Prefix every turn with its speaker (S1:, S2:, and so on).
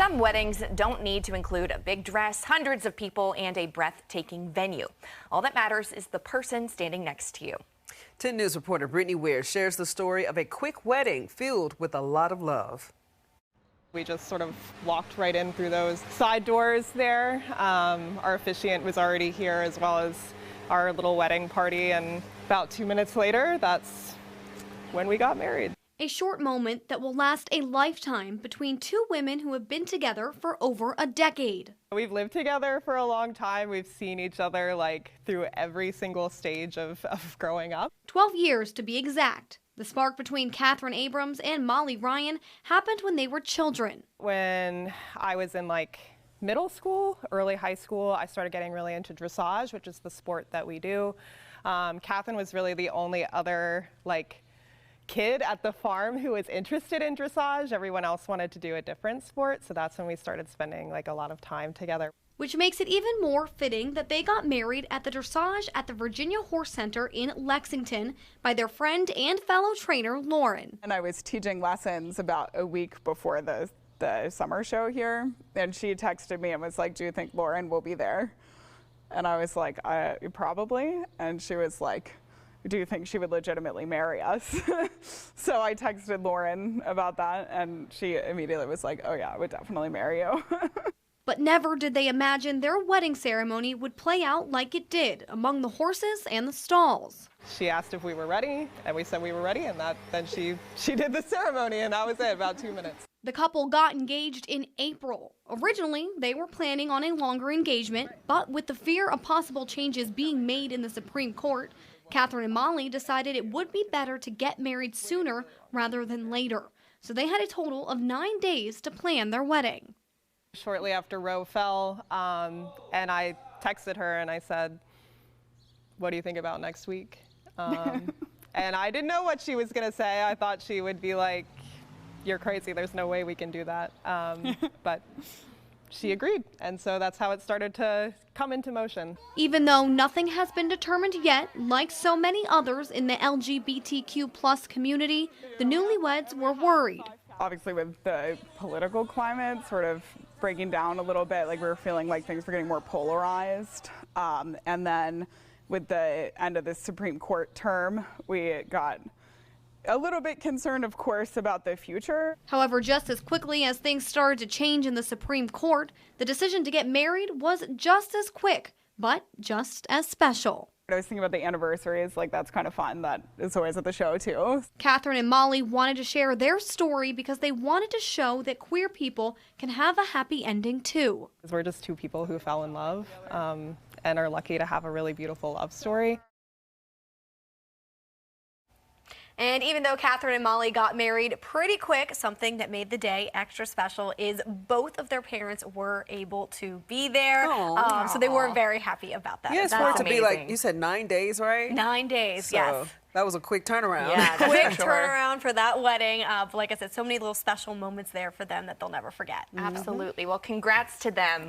S1: Some weddings don't need to include a big dress, hundreds of people, and a breathtaking venue. All that matters is the person standing next to you.
S2: 10 News reporter Brittany Weir shares the story of a quick wedding filled with a lot of love.
S3: We just sort of walked right in through those side doors there. Our officiant was already here, as well as our little wedding party, and about 2 minutes later, that's when we got married.
S4: A short moment that will last a lifetime between two women who have been together for over a decade.
S3: We've lived together for a long time. We've seen each other through every single stage of growing up.
S4: 12 years to be exact. The spark between Catherine Abrams and Molly Ryan happened when they were children.
S3: When I was in middle school, early high school, I started getting really into dressage, which is the sport that we do. Catherine was really the only other kid at the farm who was interested in dressage. Everyone else wanted to do a different sport, so that's when we started spending a lot of time together.
S4: Which makes it even more fitting that they got married at the dressage at the Virginia Horse Center in Lexington by their friend and fellow trainer, Lauren.
S5: And I was teaching lessons about a week before the summer show here, and she texted me and was like, "Do you think Lauren will be there?" And I was like, "Probably." And she was like, "Do you think she would legitimately marry us?" So I texted Lauren about that, and she immediately was like, "Oh yeah, I would definitely marry you."
S4: But never did they imagine their wedding ceremony would play out like it did among the horses and the stalls.
S3: She asked if we were ready, and we said we were ready, and then she did the ceremony, and that was it, about 2 minutes.
S4: The couple got engaged in April. Originally, they were planning on a longer engagement, but with the fear of possible changes being made in the Supreme Court, Catherine and Molly decided it would be better to get married sooner rather than later. So they had a total of 9 days to plan their wedding.
S3: Shortly after Roe fell, and I texted her and I said, "What do you think about next week?" And I didn't know what she was going to say. I thought she would be like, "You're crazy, there's no way we can do that." But she agreed, and so that's how it started to come into motion.
S4: Even though nothing has been determined yet, like so many others in the LGBTQ+ community, the newlyweds were worried.
S5: Obviously, with the political climate sort of breaking down a little bit, we were feeling like things were getting more polarized. And then with the end of the Supreme Court term, we got a little bit concerned, of course, about the future.
S4: However, just as quickly as things started to change in the Supreme Court, the decision to get married was just as quick, but just as special.
S5: I was thinking about the anniversaries, that's kind of fun. That is always at the show, too.
S4: Catherine and Molly wanted to share their story because they wanted to show that queer people can have a happy ending, too.
S3: We're just two people who fell in love and are lucky to have a really beautiful love story.
S1: And even though Catherine and Molly got married pretty quick, something that made the day extra special is both of their parents were able to be there. So they were very happy about that.
S2: Yes, for it to be you said 9 days, right?
S1: 9 days,
S2: so
S1: yes.
S2: That was a quick turnaround.
S1: Yeah, quick turnaround for that wedding. But like I said, so many little special moments there for them that they'll never forget. Absolutely. Well, congrats to them.